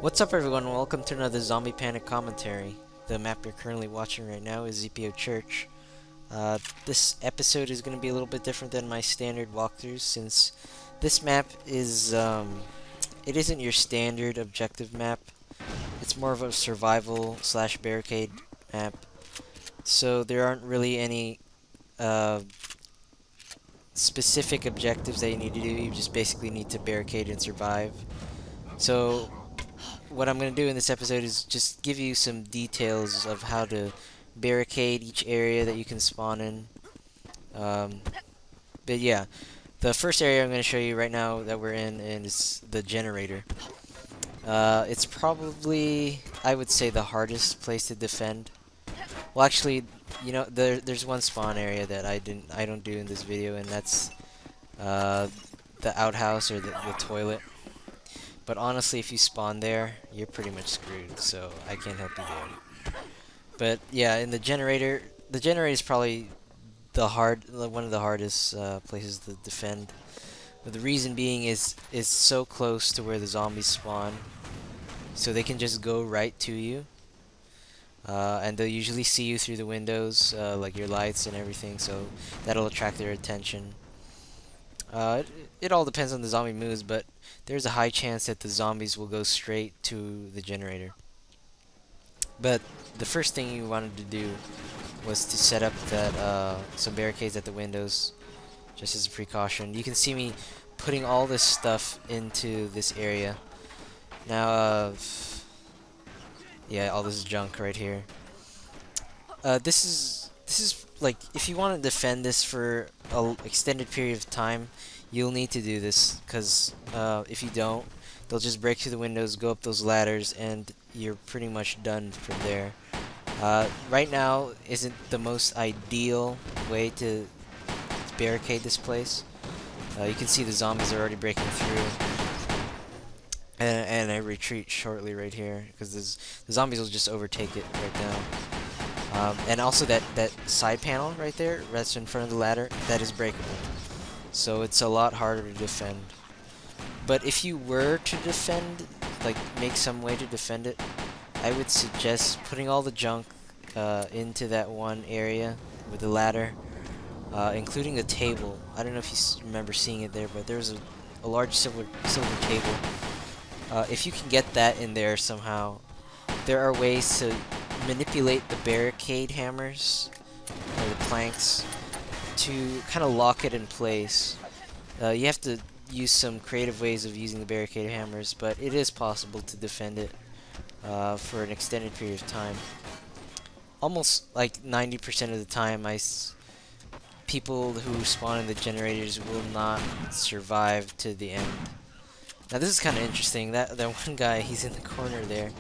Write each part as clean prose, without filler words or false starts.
What's up everyone, welcome to another Zombie Panic commentary. The map you're currently watching right now is ZPO Church. This episode is going to be a little bit different than my standard walkthroughs since this map is, it isn't your standard objective map. It's more of a survival slash barricade map. So there aren't really any specific objectives that you need to do, you just basically need to barricade and survive. So what I'm going to do in this episode is just give you some details of how to barricade each area that you can spawn in. But yeah, the first area I'm going to show you right now that we're in is the generator. It's probably, I would say, the hardest place to defend. Well, actually, you know, there's one spawn area that I don't do in this video, and that's the outhouse or the toilet. But honestly, if you spawn there, you're pretty much screwed, so I can't help you there. But yeah, in the generator is probably one of the hardest places to defend. But the reason being is it's so close to where the zombies spawn, so they can just go right to you. And they'll usually see you through the windows, like your lights and everything, so that'll attract their attention. It all depends on the zombie moves, but there's a high chance that the zombies will go straight to the generator. But the first thing you wanted to do was to set up that some barricades at the windows, just as a precaution. You can see me putting all this stuff into this area. Now, yeah, all this junk right here. This is like, if you want to defend this for an extended period of time, you'll need to do this, because if you don't, they'll just break through the windows, go up those ladders, and you're pretty much done from there. Right now isn't the most ideal way to barricade this place. You can see the zombies are already breaking through, and I retreat shortly right here, because the zombies will just overtake it right now. And also that side panel right there, that's in front of the ladder, that is breakable. So it's a lot harder to defend. But if you were to defend, like make some way to defend it, I would suggest putting all the junk into that one area with the ladder, including the table. I don't know if you remember seeing it there, but there's a large silver table. If you can get that in there somehow, there are ways to manipulate the barricade hammers or the planks to kind of lock it in place. You have to use some creative ways of using the barricade hammers, but it is possible to defend it for an extended period of time. Almost like 90% of the time, people who spawn in the generators will not survive to the end. Now this is kind of interesting. That one guy, he's in the corner there.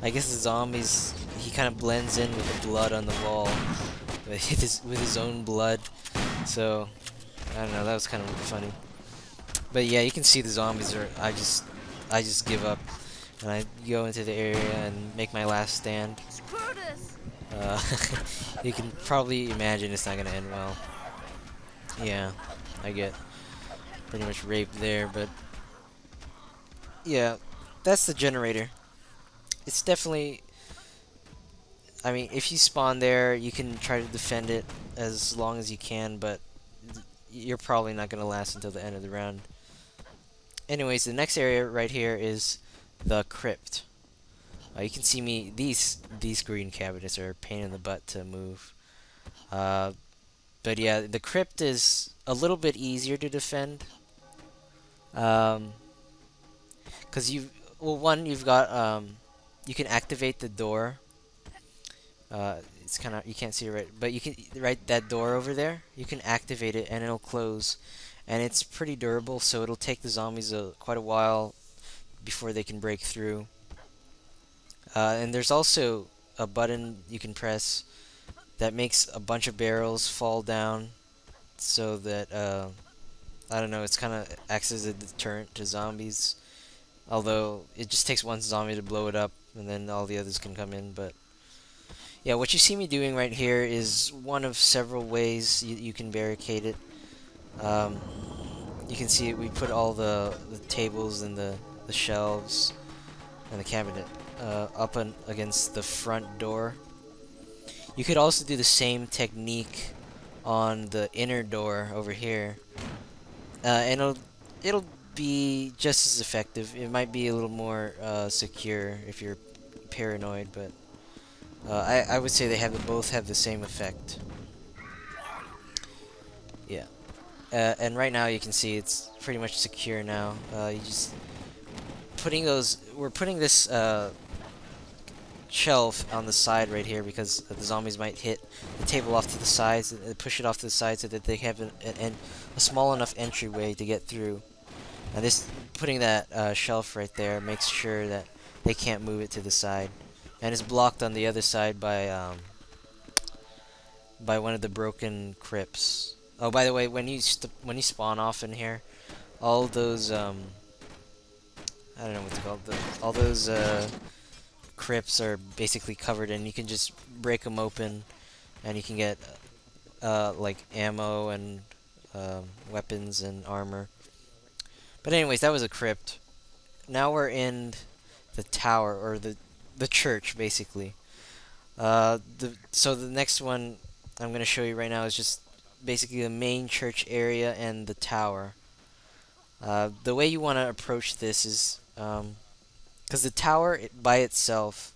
I guess the zombies, he kind of blends in with the blood on the wall, with his own blood. So I don't know, that was kind of funny. But yeah, you can see the zombies are. I just give up, and I go into the area and make my last stand. You can probably imagine it's not gonna end well. Yeah, I get pretty much raped there, but yeah, that's the generator. It's definitely, I mean, if you spawn there, you can try to defend it as long as you can, but you're probably not going to last until the end of the round. Anyways, the next area right here is the crypt. You can see me, these green cabinets are a pain in the butt to move. But yeah, the crypt is a little bit easier to defend. Because you've got, you can activate the door. It's kind of, you can't see it right, but you can, right, that door over there, you can activate it and it'll close, and it's pretty durable, so it'll take the zombies quite a while before they can break through. And there's also a button you can press that makes a bunch of barrels fall down, so that I don't know, it's kind of acts as a deterrent to zombies. Although it just takes one zombie to blow it up, and then all the others can come in. But yeah, what you see me doing right here is one of several ways you can barricade it. You can see we put all the tables and the shelves and the cabinet up against the front door. You could also do the same technique on the inner door over here, and it'll be just as effective. It might be a little more secure if you're paranoid, but I would say both have the same effect. Yeah. And right now you can see it's pretty much secure now. You just we're putting this shelf on the side right here because the zombies might hit the table off to the sides, push it off to the side so that they have a small enough entryway to get through. And putting that shelf right there makes sure that they can't move it to the side, and it's blocked on the other side by one of the broken crypts. Oh, by the way, when you spawn off in here, all those I don't know what to call them. All those crypts are basically covered, and you can just break them open, and you can get like ammo and weapons and armor. But anyways, that was a crypt. Now we're in the tower, or the church, basically. So the next one I'm going to show you right now is just basically the main church area and the tower. The way you want to approach this is, because the tower by itself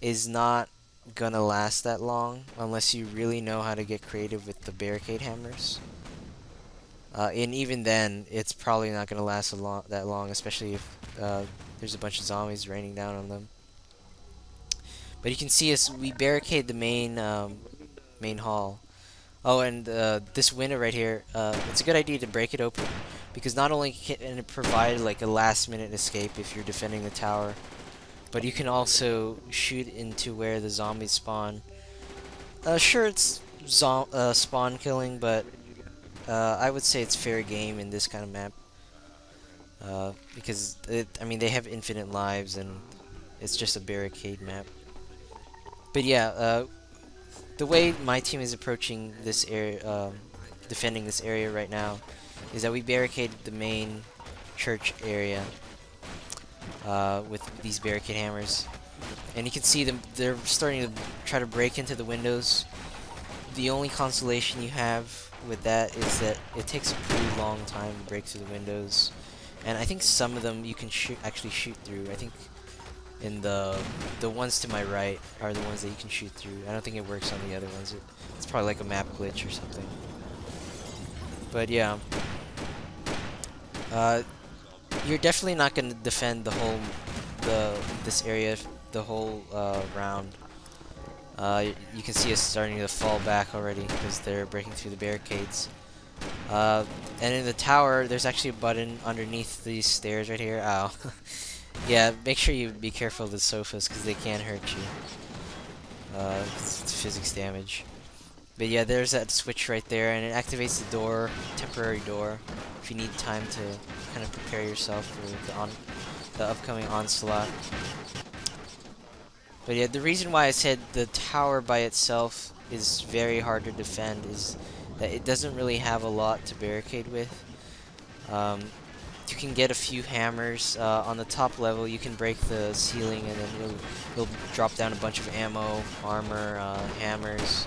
is not gonna last that long unless you really know how to get creative with the barricade hammers. And even then, it's probably not gonna last that long, especially if there's a bunch of zombies raining down on them. But you can see we barricade the main hall. Oh, and this window right here, it's a good idea to break it open, because not only can it provide like a last-minute escape if you're defending the tower, but you can also shoot into where the zombies spawn. Sure, it's spawn killing, but I would say it's fair game in this kind of map, because I mean, they have infinite lives, and it's just a barricade map. But yeah, the way my team is approaching this area, defending this area right now, is that we barricaded the main church area with these barricade hammers. And you can see they're starting to try to break into the windows. The only consolation you have with that is that it takes a pretty long time to break through the windows. And I think some of them you can actually shoot through. I think in the ones to my right are the ones that you can shoot through. I don't think it works on the other ones. It's probably like a map glitch or something. But yeah, you're definitely not going to defend this area the whole round. You can see us starting to fall back already because they're breaking through the barricades. And in the tower, there's actually a button underneath these stairs right here. Ow. Yeah, make sure you be careful of the sofas because they can hurt you. It's physics damage. But yeah, there's that switch right there, and it activates the door, temporary door, if you need time to kind of prepare yourself for the upcoming onslaught. But yeah, the reason why I said the tower by itself is very hard to defend is that it doesn't really have a lot to barricade with. You can get a few hammers. On the top level, you can break the ceiling, and then you'll drop down a bunch of ammo, armor, hammers.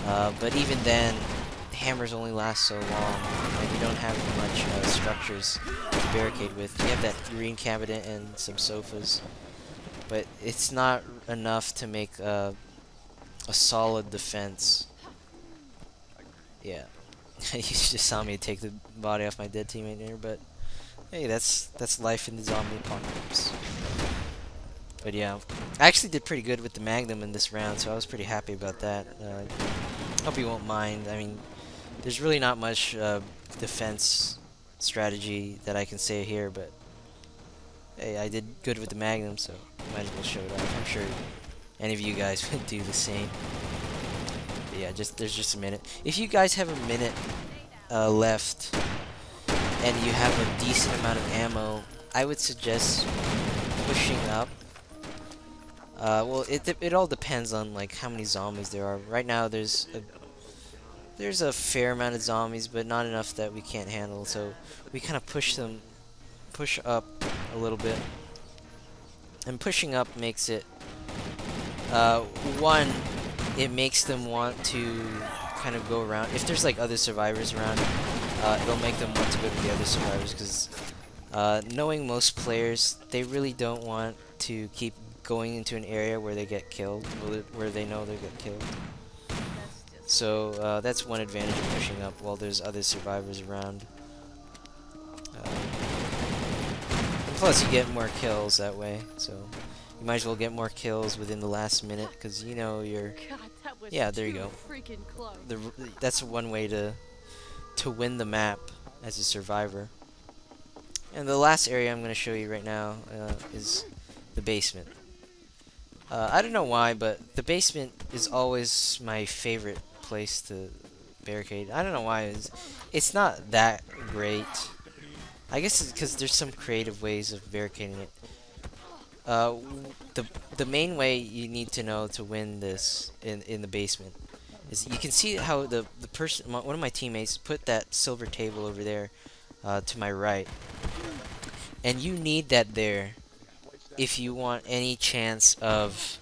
But even then, hammers only last so long, and you don't have much structures to barricade with. You have that green cabinet and some sofas, but it's not enough to make a solid defense. Yeah, you just saw me take the body off my dead teammate here, but hey, that's life in the zombie apocalypse. But yeah, I actually did pretty good with the Magnum in this round, so I was pretty happy about that. Hope you won't mind. I mean, there's really not much defense strategy that I can say here, but hey, I did good with the Magnum, so might as well show it off. I'm sure any of you guys would do the same. But yeah, there's just a minute. If you guys have a minute left and you have a decent amount of ammo, I would suggest pushing up. Well, it all depends on like how many zombies there are. Right now, there's a fair amount of zombies, but not enough that we can't handle. So we kind of push up a little bit. And pushing up makes it, one, it makes them want to kind of go around. If there's like other survivors around, it'll make them want to go to the other survivors, because knowing most players, they really don't want to keep going into an area where they get killed, where they know they get killed. So that's one advantage of pushing up while there's other survivors around. And plus, you get more kills that way, so you might as well get more kills within the last minute, because you know you're... Yeah, there you go. That's one way to win the map as a survivor. And the last area I'm going to show you right now is the basement. I don't know why, but the basement is always my favorite place to barricade. I don't know why. It's not that great. I guess it's because there's some creative ways of barricading it. The main way you need to know to win this in the basement is you can see how the person, one of my teammates, put that silver table over there to my right, and you need that there if you want any chance of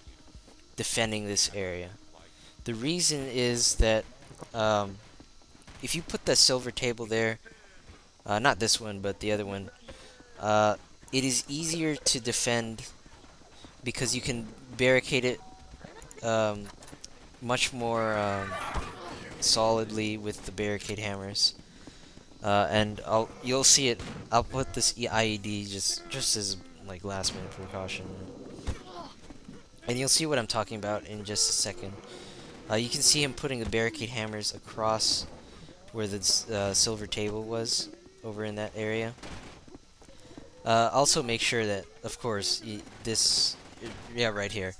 defending this area. The reason is that if you put that silver table there, not this one but the other one, it is easier to defend because you can barricade it much more solidly with the barricade hammers. And you'll see it. I'll put this IED just as like last minute precaution, and you'll see what I'm talking about in just a second. You can see him putting the barricade hammers across where the silver table was over in that area. Also make sure that, of course, yeah, right here.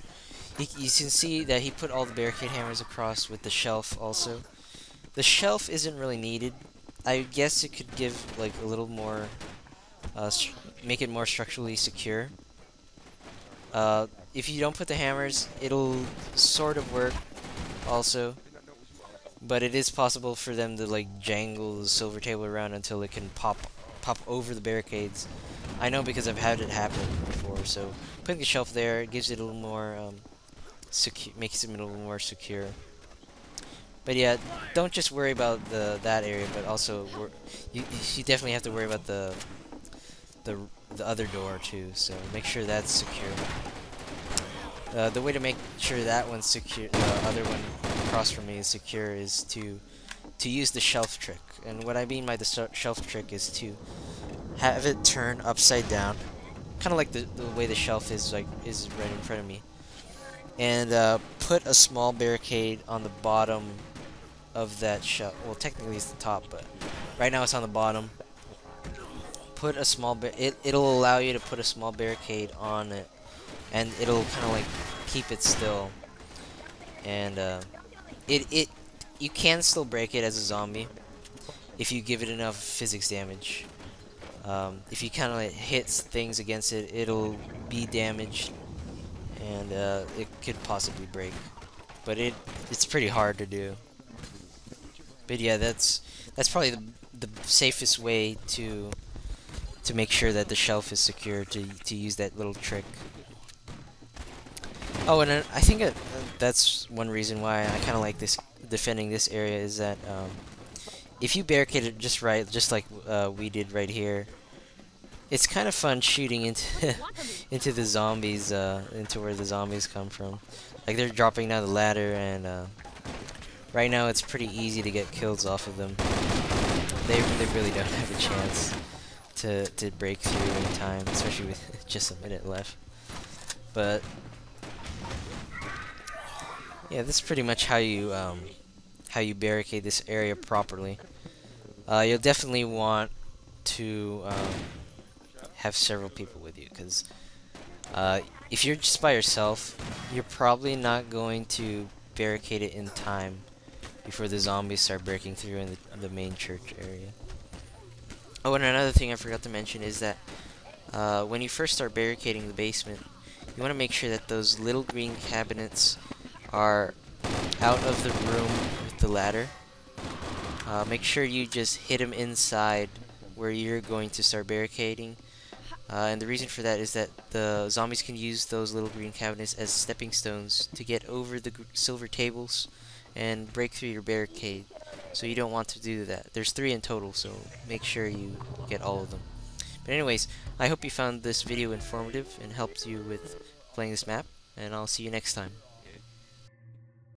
You can see that he put all the barricade hammers across with the shelf also. The shelf isn't really needed. I guess it could give like a little more, make it more structurally secure. If you don't put the hammers, it'll sort of work also, but it is possible for them to like jangle the silver table around until it can pop over the barricades. I know because I've had it happen before. So putting the shelf there gives it a little more makes it a little more secure. But yeah, don't just worry about that area, but also you definitely have to worry about the other door too. So make sure that's secure. The way to make sure that one's secure, the other one across from me is secure, is to use the shelf trick. And what I mean by the shelf trick is to have it turn upside down, kind of like the way the shelf is right in front of me, and put a small barricade on the bottom of that shelf. Well, technically it's the top, but right now it's on the bottom. Put a small it'll allow you to put a small barricade on it, and it'll kind of like keep it still. And you can still break it as a zombie if you give it enough physics damage. If you kind of like hit things against it, it'll be damaged, and it could possibly break. But it's pretty hard to do. But yeah, that's probably the safest way to make sure that the shelf is secure, to use that little trick. Oh, and I think that's one reason why I kind of like defending this area, is that if you barricade it just right, just like we did right here, it's kind of fun shooting into into the zombies, into where the zombies come from. Like, they're dropping down the ladder, and right now it's pretty easy to get kills off of them. They really don't have a chance to break through in time, especially with just a minute left. But yeah, this is pretty much how you barricade this area properly. You'll definitely want to have several people with you, because if you're just by yourself, you're probably not going to barricade it in time before the zombies start breaking through in the main church area. Oh, and another thing I forgot to mention is that when you first start barricading the basement, you want to make sure that those little green cabinets are out of the room with the ladder. Make sure you just hit them inside where you're going to start barricading. And the reason for that is that the zombies can use those little green cabinets as stepping stones to get over the silver tables and break through your barricade. So you don't want to do that. There's 3 in total, so make sure you get all of them. But anyways, I hope you found this video informative and helped you with playing this map, and I'll see you next time.